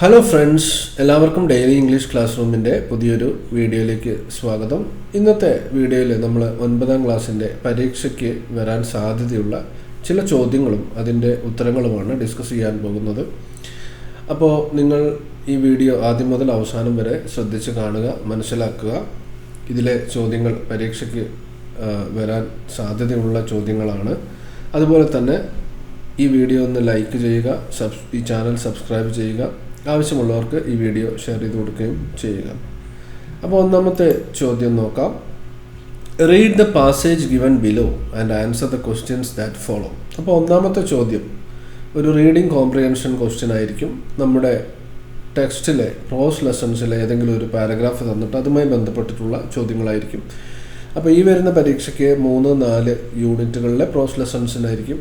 Hello friends, എല്ലാവർക്കും daily English class റൂമിൻ്റെ പുതിയൊരു വീഡിയോയിലേക്ക് സ്വാഗതം. ഇന്നത്തെ വീഡിയോയിൽ നമ്മൾ 9ാം ക്ലാസ്സിൻ്റെ പരീക്ഷയ്ക്ക് വരാൻ സാധ്യതയുള്ള ചില ചോദ്യങ്ങളും അതിൻ്റെ ഉത്തരങ്ങളുമാണ് ഡിസ്കസ് ചെയ്യാൻ പോകുന്നത്. അപ്പോൾ നിങ്ങൾ ഈ വീഡിയോ ആദ്യം മുതൽ അവസാനം വരെ ശ്രദ്ധിച്ച് കാണുക, മനസ്സിലാക്കുക. ഇതിലെ ചോദ്യങ്ങൾ പരീക്ഷയ്ക്ക് വരാൻ സാധ്യതയുള്ള ചോദ്യങ്ങളാണ്. അതുപോലെ തന്നെ ഈ വീഡിയോ ഒന്ന് ലൈക്ക് ചെയ്യുക, ഈ ചാനൽ സബ്സ്ക്രൈബ് ചെയ്യുക. ആവശ്യമുള്ളവർക്ക് ഈ വീഡിയോ ഷെയർ ചെയ്ത് കൊടുക്കുകയും ചെയ്യുക. അപ്പോൾ ഒന്നാമത്തെ ചോദ്യം നോക്കാം. Read the passage given below and answer the questions that follow. അപ്പോൾ ഒന്നാമത്തെ ചോദ്യം ഒരു റീഡിംഗ് കോംപ്രിഹെൻഷൻ ക്വസ്റ്റ്യൻ ആയിരിക്കും. നമ്മുടെ ടെക്സ്റ്റിലെ പ്രോസ് ലെസൺസിലെ ഏതെങ്കിലും ഒരു പാരഗ്രാഫ് തന്നിട്ട് അതുമായി ബന്ധപ്പെട്ടിട്ടുള്ള ചോദ്യങ്ങളായിരിക്കും. അപ്പോൾ ഈ വരുന്ന പരീക്ഷയ്ക്ക് 3-4 യൂണിറ്റുകളിലെ പ്രോസ് ലെസൺസിനായിരിക്കും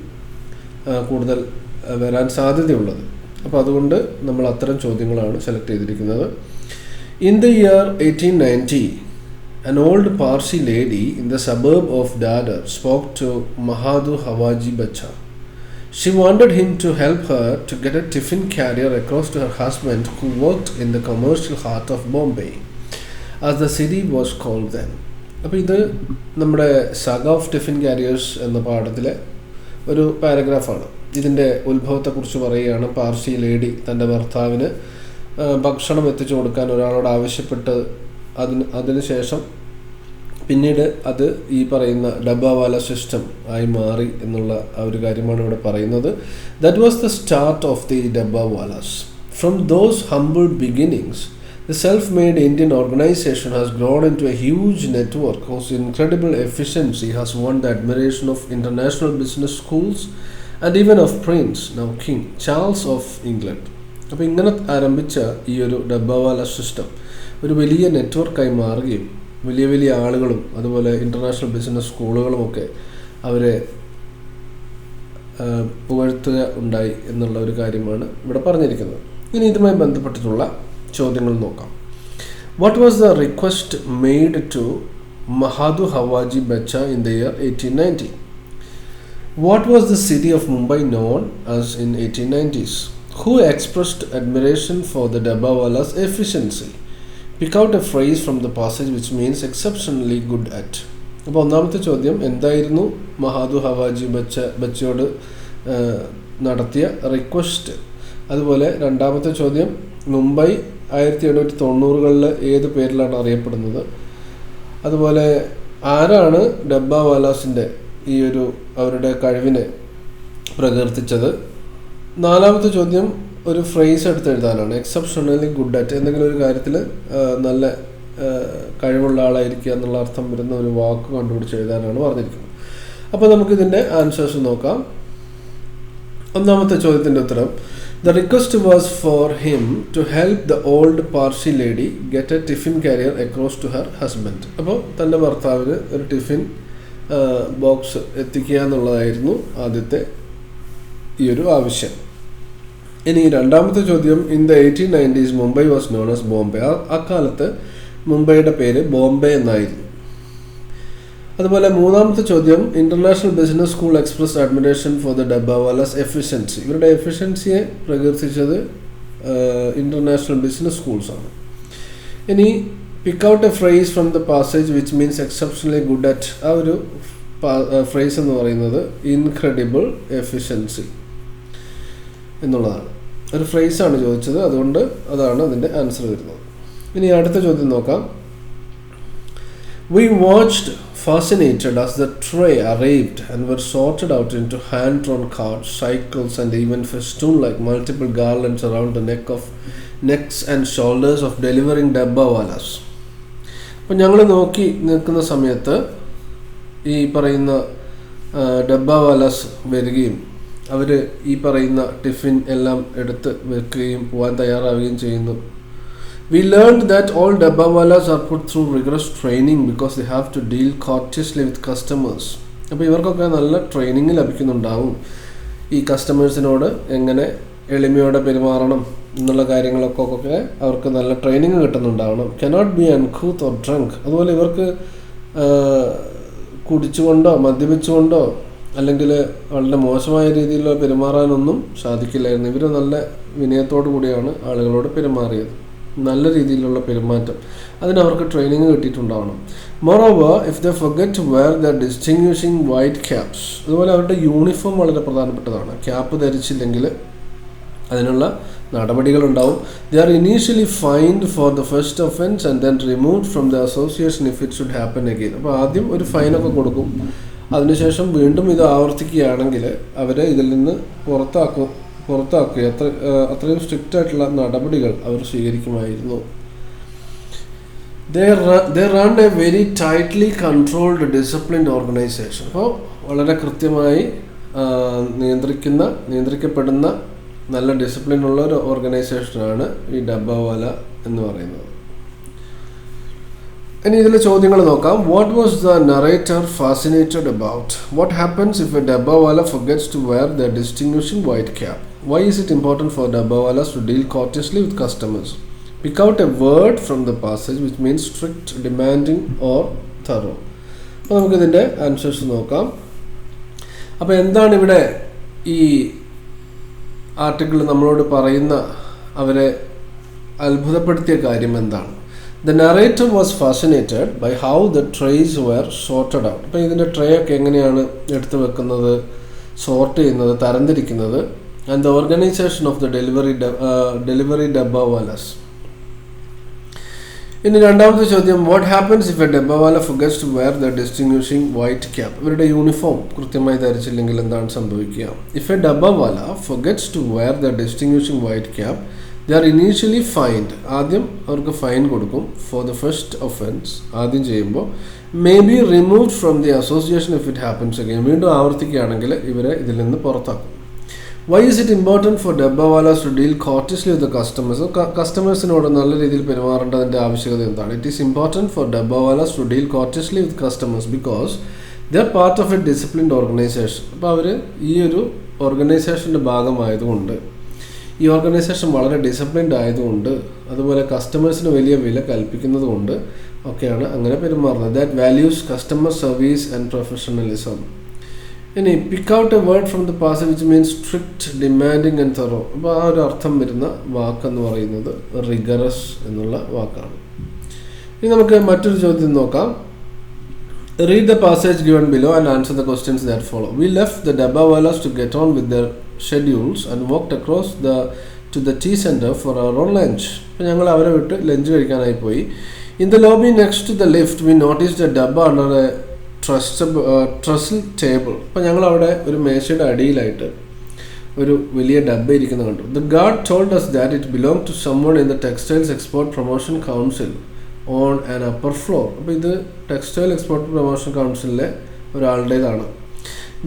കൂടുതൽ വരാൻ സാധ്യതയുള്ളത്. അപ്പോൾ അതുകൊണ്ട് നമ്മൾ അത്തരം ചോദ്യങ്ങളാണ് സെലക്ട് ചെയ്തിരിക്കുന്നത്. In the year 1890, an old Parsi lady in the suburb of Dadar spoke to Mahadhu Hawaji Bacha. She wanted him to help her to get a tiffin carrier across to her husband, who worked in the commercial heart of Bombay, as the city was called then. അപ്പോൾ ഇത് നമ്മുടെ സഗ of tiffin careers എന്ന പാഠത്തിലെ ഒരു പാരഗ്രാഫാണ്. ഇതിൻ്റെ ഉത്ഭവത്തെക്കുറിച്ച് പറയുകയാണ്. Parsi lady തൻ്റെ ഭർത്താവിന് ഭക്ഷണം എത്തിച്ചു കൊടുക്കാൻ ഒരാളോട് ആവശ്യപ്പെട്ട് അതിനുശേഷം പിന്നീട് അത് ഈ പറയുന്ന ഡബ്ബാവാല സിസ്റ്റം ആയി മാറി എന്നുള്ള ആ ഒരു കാര്യമാണ് ഇവിടെ പറയുന്നത്. That was the start of the dabbawalas. From those humble beginnings, the self-made Indian organization has grown into a huge network whose incredible efficiency has won the admiration of international business schools and even of Prince, now King Charles of England. അപ്പോൾ ഇങ്ങനെ ആരംഭിച്ച ഈ ഒരു dabbawala system ഒരു വലിയ നെറ്റ്വർക്കായി മാറുകയും വലിയ വലിയ ആളുകളും അതുപോലെ ഇൻ്റർനാഷണൽ ബിസിനസ് സ്കൂളുകളുമൊക്കെ അവരെ പുകഴ്ത്തുക ഉണ്ടായി എന്നുള്ള ഒരു കാര്യമാണ് ഇവിടെ പറഞ്ഞിരിക്കുന്നത്. ഇനി ഇതുമായി ബന്ധപ്പെട്ടിട്ടുള്ള ചോദ്യങ്ങൾ നോക്കാം. What was the request made to Mahadu Havaji Bachche in the year 1890? What was the city of Mumbai known as in 1890s? Who expressed admiration for the dabbawalas efficiency? Pick out a phrase from the passage which means exceptionally good at. അപ്പോൾ ഒന്നാമത്തെ ചോദ്യം എന്തായിരുന്നു മഹാദു ഹവാജി ബച്ചയോട് നടത്തിയ request. അതുപോലെ രണ്ടാമത്തെ ചോദ്യം മുംബൈ 1890കളിൽ ഏത് പേരിലാണ് അറിയപ്പെടുന്നത്. അതുപോലെ ആരാണ് ഡബ്ബാവാലാസിൻ്റെ ഈ ഒരു അവരുടെ കഴിവിനെ പ്രകീർത്തിച്ചത്. നാലാമത്തെ ചോദ്യം ഒരു ഫ്രേസ് എടുത്ത് എഴുതാനാണ്. എക്സെപ്ഷണലി ഗുഡ് അറ്റ്, എന്തെങ്കിലും ഒരു കാര്യത്തിൽ നല്ല കഴിവുള്ള ആളായിരിക്കുക എന്നുള്ള അർത്ഥം വരുന്ന ഒരു വാക്ക് കണ്ടുപിടിച്ച് എഴുതാനാണ് പറഞ്ഞിരിക്കുന്നത്. അപ്പോൾ നമുക്കിതിൻ്റെ ആൻസേഴ്സ് നോക്കാം. ഒന്നാമത്തെ ചോദ്യത്തിൻ്റെ ഉത്തരം, the request was for him to help the old Parsi lady get a tiffin carrier across to her husband. അപ്പോൾ തൻ്റെ ഭർത്താവിന് ഒരു ടിഫിൻ ബോക്സ് എത്തിക്കുക എന്നുള്ളതായിരുന്നു ആദ്യത്തെ ഈ ഒരു ആവശ്യം. ഇനി രണ്ടാമത്തെ ചോദ്യം, in the 1890s Mumbai was known as Bombay. അക്കാലത്ത് മുംബൈയുടെ പേര് ബോംബെ എന്നായിരുന്നു. അതുപോലെ മൂന്നാമത്തെ ചോദ്യം, international business school express admiration for the dabbawalas efficiency. ഇവരുടെ എഫിഷ്യൻസിയെ പ്രകീർത്തിച്ചത് ഇൻ്റർനാഷണൽ ബിസിനസ് സ്കൂൾസാണ്. ഇനി pick out a phrase from the passage which means exceptionally good at. ആ ഒരു ഫ്രേസ് എന്ന് പറയുന്നത് ഇൻക്രെഡിബിൾ എഫിഷ്യൻസി എന്നുള്ളതാണ്. ഒരു ഫ്രേസാണ് ചോദിച്ചത്, അതുകൊണ്ട് അതാണ് അതിൻ്റെ ആൻസർ വരുന്നത്. ഇനി അടുത്ത ചോദ്യം നോക്കാം. We watched fascinated as the tray arrived and were sorted out into hand-drawn carts, cycles, and even festooned like multiple garlands around the necks and shoulders of delivering dabbawalas. അപ്പോൾ ഞങ്ങൾ നോക്കി നിൽക്കുന്ന സമയത്ത് ഈ പറയുന്ന ഡബ്ബാവാലാസ് വരികയും അവർ ഈ പറയുന്ന ടിഫിൻ എല്ലാം എടുത്ത് വെക്കുകയും പോകാൻ തയ്യാറാവുകയും ചെയ്യുന്നു. We learned that all dabbawalas are put through rigorous training because they have to deal courteously with customers. അപ്പോൾ ഇവർക്കൊക്കെ നല്ല ട്രെയിനിങ് ലഭിക്കുന്നുണ്ടാവും. ഈ കസ്റ്റമേഴ്സിനോട് എങ്ങനെ എളിമയോടെ പെരുമാറണം എന്നുള്ള കാര്യങ്ങളൊക്കെ അവർക്ക് നല്ല training കിട്ടുന്നുണ്ടാവണം. cannot be uncouth or drunk. അതുപോലെ ഇവർക്ക് കുടിച്ചുകൊണ്ടോ മദ്യപിച്ചുകൊണ്ടോ അല്ലെങ്കിൽ വളരെ മോശമായ രീതിയിൽ പെരുമാറാനൊന്നും സാധിക്കില്ലായിരുന്നു. ഇവർ നല്ല വിനയത്തോടു കൂടിയാണ് ആളുകളോട് പെരുമാറിയത്. നല്ല രീതിയിലുള്ള പെരുമാറ്റം, അതിനവർക്ക് ട്രെയിനിങ് കിട്ടിയിട്ടുണ്ടാവണം. Moreover if the forget wear the distinguishing white caps, അതുപോലെ അവരുടെ യൂണിഫോം വളരെ പ്രധാനപ്പെട്ടതാണ്. ക്യാപ്പ് ധരിച്ചില്ലെങ്കിൽ അതിനുള്ള നടപടികളുണ്ടാവും. They are initially fined for the first offence and then removed from the association if it should happen again. അപ്പോൾ ആദ്യം ഒരു ഫൈനൊക്കെ കൊടുക്കും, അതിനുശേഷം വീണ്ടും ഇത് ആവർത്തിക്കുകയാണെങ്കിൽ അവരെ ഇതിൽ നിന്ന് പുറത്താക്കുക അത്രയും സ്ട്രിക്റ്റ് ആയിട്ടുള്ള നടപടികൾ അവർ സ്വീകരിക്കുമായിരുന്നു. They run a very tightly controlled disciplined organization. അപ്പോൾ വളരെ കൃത്യമായി നിയന്ത്രിക്കപ്പെടുന്ന നല്ല ഡിസിപ്ലിൻ ഉള്ള ഒരു ഓർഗനൈസേഷനാണ് ഈ ഡബ്ബാവാല എന്ന് പറയുന്നത്. ഇനി ഇതിലെ ചോദ്യങ്ങൾ നോക്കാം. What was the narrator fascinated about? What happens if a dabbawala forgets to wear their distinguishing white cap? Why is it important for dabbawalas to deal courteously with customers? Pick out a word from the passage which means strict, demanding or thorough. അപ്പോൾ നമുക്കിതിൻ്റെ answers നോക്കാം. അപ്പോൾ എന്താണ് ഇവിടെ ഈ article നമ്മളോട് പറയുന്ന, അവരെ അത്ഭുതപ്പെടുത്തിയ കാര്യം എന്താണ്? The narrator was fascinated by how the trays were sorted out. അപ്പോൾ ഇതിൻ്റെ ട്രേ ഒക്കെ എങ്ങനെയാണ് എടുത്തു വെക്കുന്നത്, സോർട്ട് ചെയ്യുന്നത്, തരംതിരിക്കുന്നത്. And the organization of the delivery dabbawalas. ഇനി രണ്ടാമത്തെ ചോദ്യം, what happens if a dabbawala forgets to wear the distinguishing white cap? ഇവരുടെ യൂണിഫോം കൃത്യമായി ധരിച്ചില്ലെങ്കിൽ എന്താണ് സംഭവിക്കുക? If a dabbawaala forgets to wear the distinguishing white cap, they are initially fined. ആദ്യം അവർക്ക് ഫൈൻ കൊടുക്കും. For the first offense, ആദ്യം ചെയ്യുമ്പോൾ may be removed from the association if it happens again. വീണ്ടും ആവർത്തിക്കുകയാണെങ്കിൽ ഇവരെ ഇതിൽ നിന്ന് പുറത്താക്കും. Why is it important for dabbawalas to deal courteously with the customers? കസ്റ്റമേഴ്സിനോട് നല്ല രീതിയിൽ പെരുമാറേണ്ടതിൻ്റെ ആവശ്യകത എന്താണ്? It is important for dabbawalas to deal courteously with customers because they are part of a disciplined organization. അപ്പോൾ അവർ ഈ ഒരു ഓർഗനൈസേഷൻ്റെ ഭാഗമായതുകൊണ്ട്, ഈ ഓർഗനൈസേഷൻ വളരെ disciplined ആയതുകൊണ്ട്, അതുപോലെ കസ്റ്റമേഴ്സിന് വലിയ വില കൽപ്പിക്കുന്നത് കൊണ്ട് ഒക്കെയാണ് അങ്ങനെ പെരുമാറുന്നത്. That values customer service and professionalism. ഇനി pick out a word from the passage which means strict, demanding and thorough. അപ്പോൾ ആ ഒരു അർത്ഥം വരുന്ന വാക്കെന്ന് പറയുന്നത് റിഗറസ് എന്നുള്ള വാക്കാണ്. ഇനി നമുക്ക് മറ്റൊരു ചോദ്യം നോക്കാം. Read the passage given below and answer the questions that follow. We left the dabbawalas to get on with their schedules and walked across to the tea center for our own lunch. അപ്പോൾ ഞങ്ങൾ അവരെ വിട്ട് lunch കഴിക്കാനായി പോയി. In the lobby next to the lift, we noticed a dabba under a trestle table. അപ്പോൾ ഞങ്ങൾ അവിടെ ഒരു മേശയുടെ അടിയിലായിട്ട് ഒരു വലിയ ഡബ്ബ ഇരിക്കുന്നത് കണ്ടു. The guard told us that it belonged to someone in the Textiles Export Promotion Council on an upper floor. അപ്പോൾ ഇത് ടെക്സ്റ്റൈൽ എക്സ്പോർട്ട് പ്രൊമോഷൻ കൗൺസിലിലെ ഒരാളുടേതാണ്.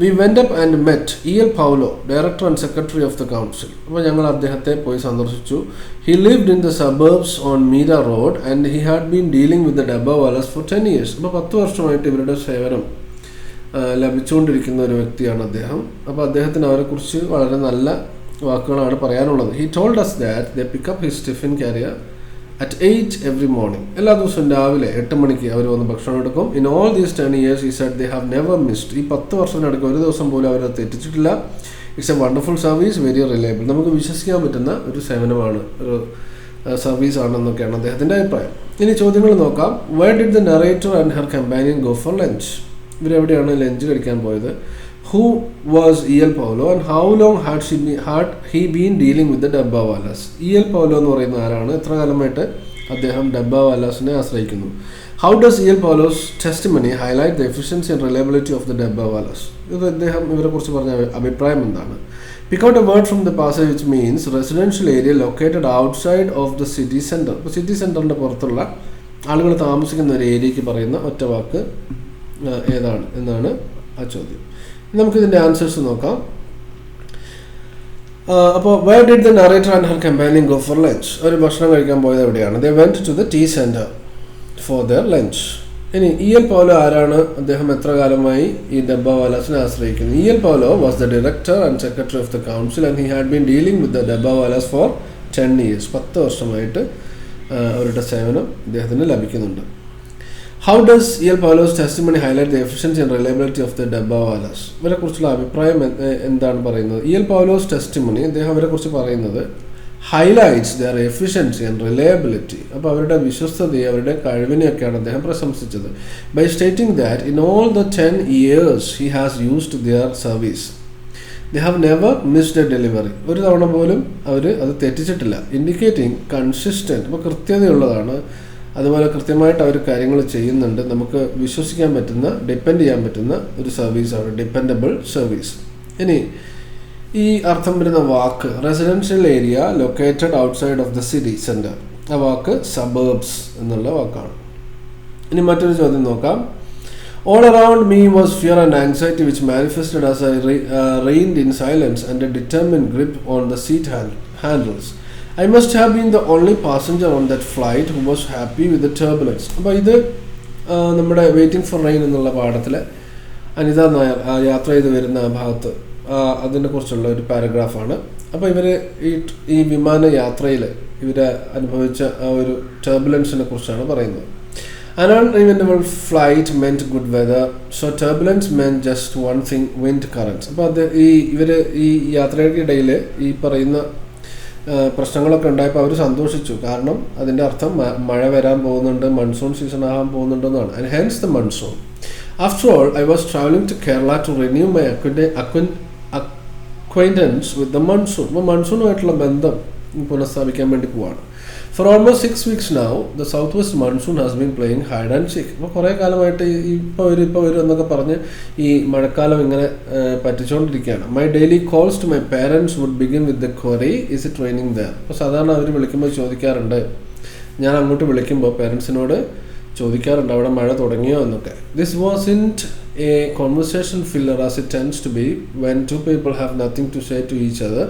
We went up and met E.L. Paulo, director and secretary of the council. അപ്പോൾ ഞങ്ങൾ അദ്ദേഹത്തെ പോയി സന്ദർശിച്ചു. He lived in the suburbs on Meera Road and he had been dealing with the dabbawalas for 10 years. അപ്പോൾ 10 വർഷമായിട്ട് ഇവരുടെ സേവനം ലഭിച്ചുകൊണ്ടിരിക്കുന്ന ഒരു വ്യക്തിയാണ് അദ്ദേഹം. അപ്പോൾ അദ്ദേഹത്തിന് അവരെക്കുറിച്ച് വളരെ നല്ല വാക്കുകളാണ് പറയാനുള്ളത്. He told us that they pick up his tiffin carrier at 8 every morning. എല്ലാ ദിവസവും രാവിലെ 8 മണിക്ക് അവർ വന്ന് ഭക്ഷണം എടുക്കും. In all these 10 years, he said they have never missed. ഈ 10 വർഷത്തിനടുക്ക് ഒരു ദിവസം പോലും അവരത് തെറ്റിച്ചിട്ടില്ല. It's a wonderful service, very reliable. നമുക്ക് വിശ്വസിക്കാൻ പറ്റുന്ന ഒരു സേവനമാണ്, ഒരു സർവീസ് ആണെന്നൊക്കെയാണ് അദ്ദേഹത്തിൻ്റെ അഭിപ്രായം. ഇനി ചോദ്യങ്ങൾ നോക്കാം. Where did the narrator and her companion go for lunch? ഇവരെവിടെയാണ് ലഞ്ച് കഴിക്കാൻ പോയത്? Who was E.L. Paulo and how long had he been dealing with the dabbawalas? E.L. Paulo എന്ന് പറയുന്ന ആരാണ്? എത്ര കാലമായിട്ട് അദ്ദേഹം ഡബ്ബാവാലാസിനെ ആശ്രയിക്കുന്നു? How does E.L. Paulo's testimony highlight the efficiency and reliability of the dabbawalas? ഇത് അദ്ദേഹം ഇവരെക്കുറിച്ച് പറഞ്ഞ അഭിപ്രായം എന്താണ്? Pick out a word from the passage which means residential area located outside of the city center. അപ്പോൾ സിറ്റി സെൻറ്ററിൻ്റെ പുറത്തുള്ള ആളുകൾ താമസിക്കുന്ന ഒരു ഏരിയയ്ക്ക് പറയുന്ന ഒറ്റ വാക്ക് ഏതാണ് എന്നാണ് ആ ചോദ്യം. നമുക്കിതിൻ്റെ ആൻസേഴ്സ് നോക്കാം. അപ്പോൾ where did the narrator and her companion go for lunch? ഒരു ഭക്ഷണം കഴിക്കാൻ പോയത് എവിടെയാണ്? They went to the tea center for their lunch. ഇനി E.L. Paulo ആരാണ്? അദ്ദേഹം എത്ര കാലമായി ഈ ഡബ്ബാവാലാസിനെ ആശ്രയിക്കുന്നു? E.L. Paulo was the director and secretary of the council and he had been dealing with the dabbawalas for 10 years. 10 വർഷമായിട്ട് അവരുടെ സേവനം ഇദ്ദേഹത്തിന് ലഭിക്കുന്നുണ്ട്. How does E L Paulose testimony highlight the efficiency and reliability of the dabbawalas? ഇവരെക്കുറിച്ചുള്ള അഭിപ്രായം എന്താണ് പറയുന്നത്? E L Paulose testimony അദ്ദേഹം അവരെക്കുറിച്ച് പറയുന്നത് highlights their efficiency and reliability. അപ്പോൾ അവരുടെ വിശ്വസ്തതയെ അവരുടെ കഴിവിനെയൊക്കെയാണ് അദ്ദേഹം പ്രശംസിച്ചത്. By stating that in all the 10 years he has used their service they have never missed a delivery. ഒരു തവണ പോലും അവർ അത് തെറ്റിച്ചിട്ടില്ല. ഇൻഡിക്കേറ്റിംഗ് കൺസിസ്റ്റൻറ്റ്, അപ്പോൾ കൃത്യതയുള്ളതാണ്. അതുപോലെ കൃത്യമായിട്ട് അവർ കാര്യങ്ങൾ ചെയ്യുന്നുണ്ട്. നമുക്ക് വിശ്വസിക്കാൻ പറ്റുന്ന, ഡിപ്പെൻഡ് ചെയ്യാൻ പറ്റുന്ന ഒരു സർവീസാണ് ഡിപ്പെൻഡബിൾ സർവീസ്. ഇനി ഈ അർത്ഥം വരുന്ന വാക്ക് residential area located outside of the city centre. ആ വാക്ക് സബേർബ്സ് എന്നുള്ള വാക്കാണ്. ഇനി മറ്റൊരു ചോദ്യം നോക്കാം. All around me was fear and anxiety which manifested as I reigned in silence and a determined grip on the seat handles. I must have been the only passenger on that flight who was happy with the turbulence. അപ്പോൾ ഇത് നമ്മുടെ waiting for rain എന്നുള്ള പാഠത്തിലെ അനിത നായർ യാത്ര ചെയ്ത് വരുന്ന ഭാഗത്ത് അതിനെക്കുറിച്ചുള്ള ഒരു പാരഗ്രാഫാണ്. അപ്പോൾ ഇവർ ഈ വിമാന യാത്രയിൽ ഇവർ അനുഭവിച്ച ആ ഒരു ടർബുലൻസിനെ കുറിച്ചാണ് പറയുന്നത്. An uneventful flight meant good weather, so turbulence meant just one thing, wind currents. അപ്പോൾ അത് ഇവർ ഈ യാത്രയ്ക്കിടയിൽ ഈ പറയുന്ന പ്രശ്നങ്ങളൊക്കെ ഉണ്ടായപ്പോൾ അവർ സന്തോഷിച്ചു. കാരണം അതിൻ്റെ അർത്ഥം മഴ വരാൻ പോകുന്നുണ്ട്, മൺസൂൺ സീസൺ ആകാൻ പോകുന്നുണ്ടെന്നാണ്. And hence the monsoon. After all I was travelling to Kerala to renew my acquaintance with the monsoon. അപ്പോൾ മൺസൂണുമായിട്ടുള്ള ബന്ധം പുനഃസ്ഥാപിക്കാൻ വേണ്ടി പോവാണ്. For almost 6 weeks now, the southwest monsoon has been playing hide and seek. അപ്പോൾ കുറേ കാലമായിട്ട് ഇപ്പോൾ വരും എന്നൊക്കെ പറഞ്ഞ് ഈ മഴക്കാലം ഇങ്ങനെ പറ്റിച്ചുകൊണ്ടിരിക്കുകയാണ്. My daily calls to my parents would begin with the query, is it raining there? അപ്പോൾ സാധാരണ അവർ വിളിക്കുമ്പോൾ ചോദിക്കാറുണ്ട്, ഞാൻ അങ്ങോട്ട് വിളിക്കുമ്പോൾ പേരൻസിനോട് ചോദിക്കാറുണ്ട് അവിടെ മഴ തുടങ്ങിയോ എന്നൊക്കെ. This wasn't a conversation filler as it tends to be when two people have nothing to say to each other.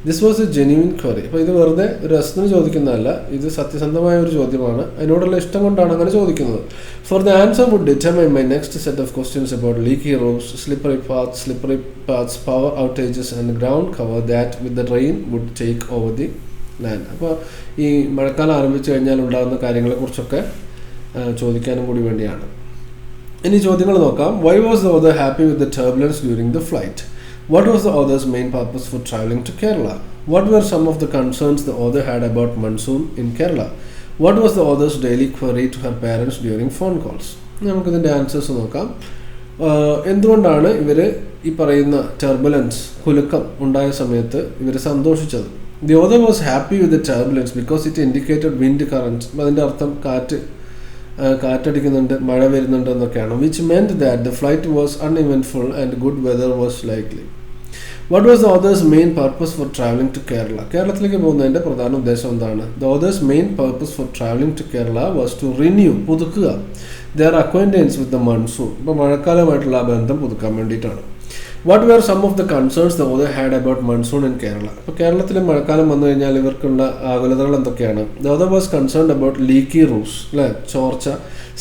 This was a genuine query. അപ്പോൾ ഇത് വെറുതെ ഒരു രസത്തിന് ചോദിക്കുന്നതല്ല, ഇത് സത്യസന്ധമായ ഒരു ചോദ്യമാണ്. അതിനോടുള്ള ഇഷ്ടം കൊണ്ടാണ് അങ്ങനെ ചോദിക്കുന്നത്. For the answer would determine my next set of questions about leaky roofs, slippery paths, power outages and ground cover that with the rain would take over the land. അപ്പോൾ ഈ മഴക്കാലം ആരംഭിച്ചു കഴിഞ്ഞാൽ ഉണ്ടാകുന്ന കാര്യങ്ങളെക്കുറിച്ചൊക്കെ ചോദിക്കാനും കൂടി വേണ്ടിയാണ്. ഇനി ചോദ്യങ്ങൾ നോക്കാം. Why was the author happy with the turbulence during the flight? What was the author's main purpose for traveling to Kerala? What were some of the concerns the author had about monsoon in Kerala? What was the author's daily query to her parents during phone calls? നമുക്കിതിൻ്റെ answers നോക്കാം. എന്തുകൊണ്ടാണ് ഇവർ ഈ പറയുന്ന turbulence, കുലുക്കം ഉണ്ടായ സമയത്ത് ഇവർ സന്തോഷിച്ചത്? The author was happy with the turbulence because it indicated wind currents. അതിൻ്റെ അർത്ഥം കാറ്റടിക്കുന്നുണ്ട്, മഴ വരുന്നുണ്ട് എന്നൊക്കെയാണ്. Which meant that the flight was uneventful and good weather was likely. What was the author's main purpose for traveling to Kerala? കേരളത്തിലേക്ക് പോകുന്നതിൻ്റെ പ്രധാന ഉദ്ദേശം എന്താണ്? The author's main purpose for traveling to Kerala was to renew, പുതുക്കുക, their acquaintance with the monsoon. ഇപ്പോൾ മഴക്കാലമായിട്ടുള്ള ആ ബന്ധം പുതുക്കാൻ വേണ്ടിയിട്ടാണ്. What were some of the concerns the author had about monsoon in Kerala? ഇപ്പോൾ കേരളത്തിൽ മഴക്കാലം വന്നു കഴിഞ്ഞാൽ ഇവർക്കുള്ള ആകുലതകൾ എന്തൊക്കെയാണ്? The author was concerned about leaky roofs, അല്ലേ, ചോർച്ച,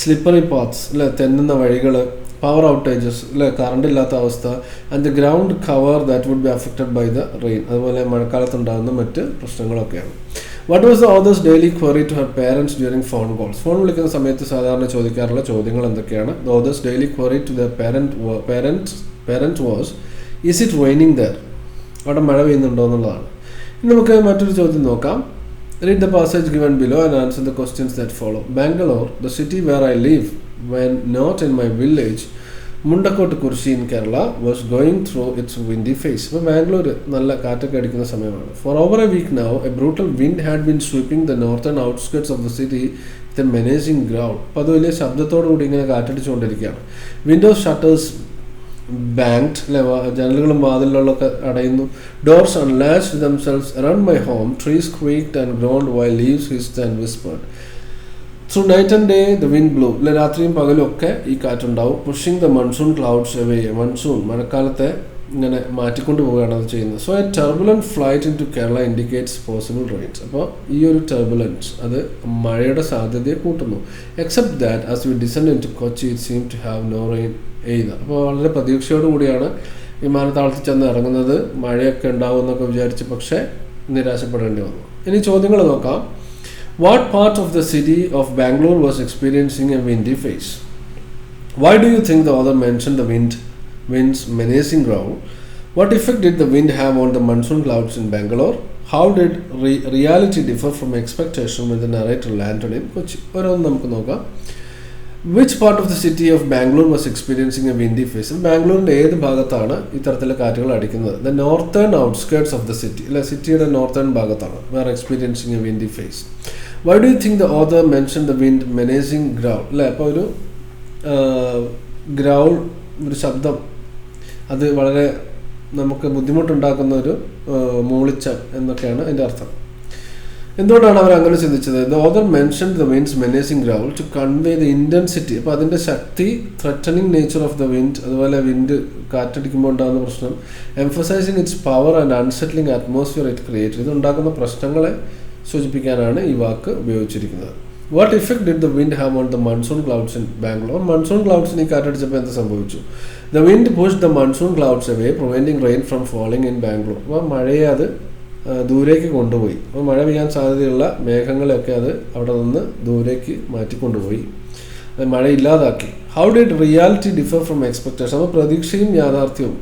slippery paths, അല്ലേ, തെന്നുന്ന വഴികൾ, power outages, അല്ലേ, കറണ്ട് ഇല്ലാത്ത അവസ്ഥ, and the ground cover that would be affected by the rain. അതുപോലെ മഴക്കാലത്തുണ്ടാകുന്ന മറ്റ് പ്രശ്നങ്ങളൊക്കെയാണ്. What was the author's daily query to her parents during phone calls? Phone വിളിക്കുന്ന സമയത്ത് സാധാരണ ചോദിക്കാറുള്ള ചോദ്യങ്ങൾ എന്തൊക്കെയാണ്? The author's daily query to their parent was, is it raining there? അവിടെ മഴ പെയ്യുന്നുണ്ടോ എന്നുള്ളതാണ്. ഇനി നമുക്ക് മറ്റൊരു ചോദ്യം നോക്കാം. Read the passage given below and answer the questions that follow. Bangalore, the city where I live when not in my village, Mundakot Kursi in Kerala, was going through its windy phase. ഇപ്പോൾ ബാംഗ്ലൂർ നല്ല കാറ്റൊക്കെ അടിക്കുന്ന സമയമാണ്. For over a week now, a brutal wind had been sweeping the northern outskirts of the city with a menacing growl. അപ്പോൾ അത് വലിയ ശബ്ദത്തോടു കൂടി ഇങ്ങനെ കാറ്റടിച്ചുകൊണ്ടിരിക്കുകയാണ്. Windows shutters banged, ജനലുകളും വാതിലുകളൊക്കെ അടയുന്നു. Doors unlatched themselves around my home. Trees creaked and groaned while leaves hissed and whispered. Through night and day the wind blew. രാത്രിയും പകലും ഒക്കെ ഈ കാറ്റുണ്ടാവും. Pushing the monsoon clouds away. Monsoon മഴക്കാലത്തെ ഇങ്ങനെ മാറ്റിക്കൊണ്ട് പോവുകയാണ് അത് ചെയ്യുന്നത്. So a turbulent flight into Kerala indicates possible rains. അപ്പോൾ ഈ ഒരു turbulence അത് മഴയുടെ സാധ്യതയെ കൂട്ടുന്നു. Except that as we descend into Kochi it seemed to have no rain either. അപ്പോൾ വളരെ പ്രതീക്ഷയോടുകൂടിയാണ് വിമാനത്താവളത്തിൽ ചെന്ന് ഇറങ്ങുന്നത്. മഴയൊക്കെ ഉണ്ടാവും എന്നൊക്കെ വിചാരിച്ച് പക്ഷേ നിരാശപ്പെടേണ്ടി വന്നു. ഇനി ചോദ്യങ്ങൾ നോക്കാം. What part of the city of Bangalore was experiencing a windy phase? Why do you think the author mentioned the wind's menacing growl? What effect did the wind have on the monsoon clouds in Bangalore? How did reality differ from expectation when the narrator landed in Kochi? ഓരോന്ന് നമുക്ക് നോക്കാം. Which part of the city of Bangalore was experiencing a windy phase? ബാംഗ്ലൂരിൻ്റെ ഏത് ഭാഗത്താണ് ഇത്തരത്തിലെ കാറ്റുകൾ അടിക്കുന്നത്? The northern outskirts of the city, അല്ലെ സിറ്റിയുടെ നോർത്തേൺ ഭാഗത്താണ് were experiencing a windy phase. Why do you think the author mention the wind menacing growl? അല്ലേ, അപ്പോൾ ഒരു ഗ്രൗൾ, ഒരു ശബ്ദം, അത് വളരെ നമുക്ക് ബുദ്ധിമുട്ടുണ്ടാക്കുന്ന ഒരു മൂളിച്ച എന്നൊക്കെയാണ് അതിൻ്റെ അർത്ഥം. എന്തുകൊണ്ടാണ് അവർ അങ്ങനെ ചിന്തിച്ചത്? The author mention the winds menacing growl to convey the intensity, അപ്പോൾ അതിൻ്റെ ശക്തി, threatening nature of the wind, അതുപോലെ വിൻഡ് കാറ്റടിക്കുമ്പോൾ ഉണ്ടാകുന്ന പ്രശ്നം, emphasising its power and unsettling atmosphere it create, ഇത് ഉണ്ടാക്കുന്ന പ്രശ്നങ്ങളെ സൂചിപ്പിക്കാനാണ് ഈ വാക്ക് ഉപയോഗിച്ചിരിക്കുന്നത്. What effect did the wind have on the monsoon clouds in Bangalore? Monsoon ക്ലൗഡ്സിന് ഈ കാറ്റടിച്ചപ്പോൾ എന്ത് സംഭവിച്ചു? The wind push the monsoon clouds away preventing rain from falling in Bangalore. അപ്പോൾ മഴയെ അത് ദൂരേക്ക് കൊണ്ടുപോയി. അപ്പോൾ മഴ പെയ്യാൻ സാധ്യതയുള്ള മേഘങ്ങളെയൊക്കെ അത് അവിടെ നിന്ന് ദൂരേക്ക് മാറ്റിക്കൊണ്ടുപോയി, അത് മഴ ഇല്ലാതാക്കി. How did reality differ from expectation? അപ്പോൾ പ്രതീക്ഷയും യാഥാർത്ഥ്യവും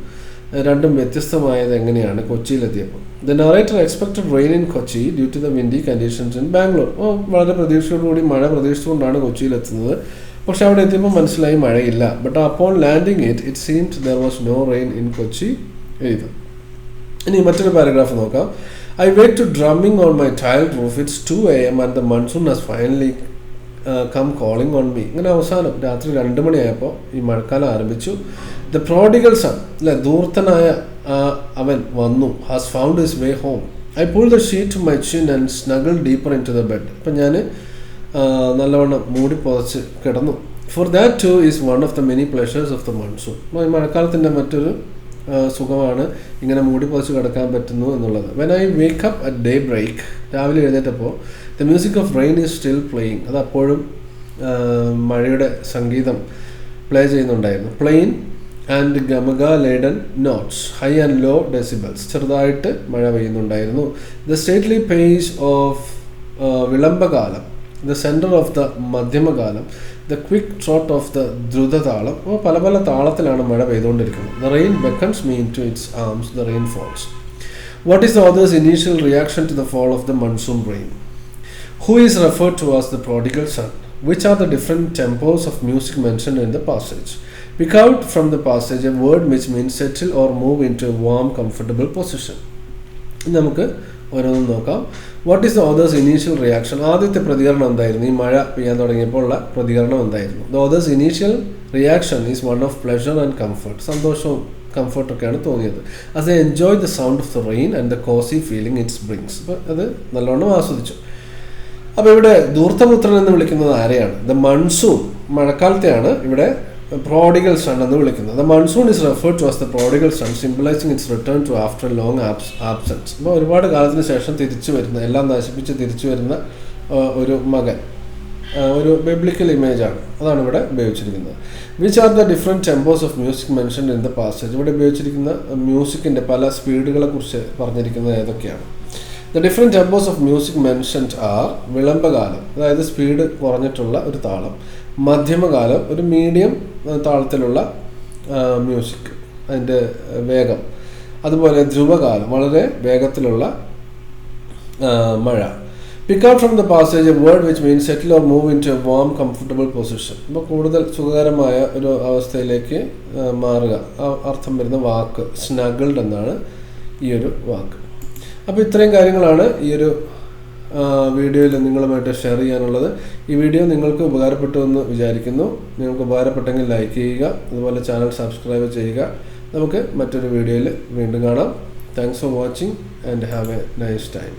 രണ്ടും വ്യത്യസ്തമായത് എങ്ങനെയാണ് കൊച്ചിയിലെത്തിയപ്പോൾ? The narrator expected rain in Kochi due to the windy conditions in Bangalore. അപ്പോൾ വളരെ പ്രതീക്ഷയോടുകൂടി മഴ പ്രതീക്ഷിച്ചുകൊണ്ടാണ് കൊച്ചിയിലെത്തുന്നത്. പക്ഷെ അവിടെ എത്തിയപ്പോൾ മനസ്സിലായി മഴയില്ല. But upon landing it seemed there was no rain in Kochi എഴുതും. ഇനി മറ്റൊരു പാരഗ്രാഫ് നോക്കാം. I wait to drumming on my tiled roof, it's 2 AM and the monsoon has finally come calling on me. ഇങ്ങനെ അവസാനം രാത്രി 2 മണിയായപ്പോൾ ഈ മഴക്കാലം ആരംഭിച്ചു. ദ പ്രോഡിഗൽ സൺ, അല്ലെ, ധൂർത്തനായ അവൻ വന്നു. Has found his way home. I pull the sheet to my chin and snuggle deeper into the bed. ഇപ്പം ഞാൻ നല്ലവണ്ണം മൂടി പുതച്ച് കിടന്നു. For that too is one of the many pleasures of the monsoon. ഈ മഴക്കാലത്തിൻ്റെ മറ്റൊരു സുഖമാണ് ഇങ്ങനെ മൂടി പുതച്ച് കിടക്കാൻ പറ്റുന്നു എന്നുള്ളത്. When I wake up at daybreak, രാവിലെ എഴുന്നേറ്റപ്പോൾ the music of rain is still playing. അത് അപ്പോഴും മഴയുടെ സംഗീതം പ്ലേ ചെയ്യുന്നുണ്ടായിരുന്നു. Plain and gamaka laden notes, high and low decibels, ചെറുതായിട്ട് മഴ പെയ്യുന്നുണ്ടായിരുന്നു. The stately pace of vilambakalam, the centre of the madhyamakalam, the quick trot of the drutatalam. അപ്പോൾ പല പല താളത്തിലാണ് മഴ പെയ്തുകൊണ്ടിരിക്കുന്നത്. The rain beckons me into its arms, the rain false. What is the author's initial reaction to the fall of the monsoon rain? Who is referred to as the prodigal son? Which are the different tempos of music mentioned in the passage? Pick out from the passage a word which means settle or move into a warm, comfortable position. നമുക്ക് ഓരോന്നും നോക്കാം. What is the author's initial reaction? ആദ്യത്തെ പ്രതികരണം എന്തായിരുന്നു? ഈ മഴ പെയ്യാൻ തുടങ്ങിയപ്പോൾ ഉള്ള പ്രതികരണം എന്തായിരുന്നു? The author's initial reaction is one of pleasure and comfort. സന്തോഷവും കംഫർട്ടൊക്കെയാണ് തോന്നിയത്. As the enjoy the sound of the rain and the cosy feeling its brings. അപ്പോൾ അത് നല്ലോണം ആസ്വദിച്ചു. അപ്പോൾ ഇവിടെ ധൂർത്തപുത്രൻ എന്ന് വിളിക്കുന്നത് ആരെയാണ്? ദ മൺസൂൺ, മഴക്കാലത്തെയാണ് ഇവിടെ പ്രോഡിഗൽ സൺ എന്ന് വിളിക്കുന്നത്. The monsoon is referred to as the prodigal son, symbolising its return to after a long absence. അപ്പോൾ ഒരുപാട് കാലത്തിന് ശേഷം തിരിച്ചു വരുന്ന, എല്ലാം നശിപ്പിച്ച് തിരിച്ചു വരുന്ന ഒരു മകൻ, ഒരു ബിബ്ലിക്കൽ ഇമേജാണ്. അതാണ് ഇവിടെ ഉപയോഗിച്ചിരിക്കുന്നത്. Which are the different tempos of music mentioned in the passage? ഇവിടെ ഉപയോഗിച്ചിരിക്കുന്ന മ്യൂസിക്കിൻ്റെ പല സ്പീഡുകളെ കുറിച്ച് പറഞ്ഞിരിക്കുന്നത് ഏതൊക്കെയാണ്? The different tempos of music mentioned are vilambakalam, അതായത് സ്പീഡ് കുറഞ്ഞിട്ടുള്ള ഒരു താളം. മധ്യമകാലം, ഒരു മീഡിയം താളത്തിലുള്ള മ്യൂസിക്, അതിൻ്റെ വേഗം. അതുപോലെ ധ്രുവകാലം, വളരെ വേഗത്തിലുള്ള മഴ. Pick out from the passage a word which means settle or move into a warm comfortable position. അപ്പോൾ കൂടുതൽ സുഖകരമായ ഒരു അവസ്ഥയിലേക്ക് മാറുക, അർത്ഥം വരുന്ന വാക്ക് സ്നഗിൾഡ് എന്നാണ് ഈ ഒരു വാക്ക്. അപ്പോൾ ഇത്രയും കാര്യങ്ങളാണ് ഈ ഒരു വീഡിയോയിൽ നിങ്ങളുമായിട്ട് ഷെയർ ചെയ്യാനുള്ളത്. ഈ വീഡിയോ നിങ്ങൾക്ക് ഉപകാരപ്പെട്ടു എന്ന് വിചാരിക്കുന്നു. നിങ്ങൾക്ക് ഉപകാരപ്പെട്ടെങ്കിൽ ലൈക്ക് ചെയ്യുക, അതുപോലെ ചാനൽ സബ്സ്ക്രൈബ് ചെയ്യുക. നമുക്ക് മറ്റൊരു വീഡിയോയിൽ വീണ്ടും കാണാം. Thanks for watching and have A nice time.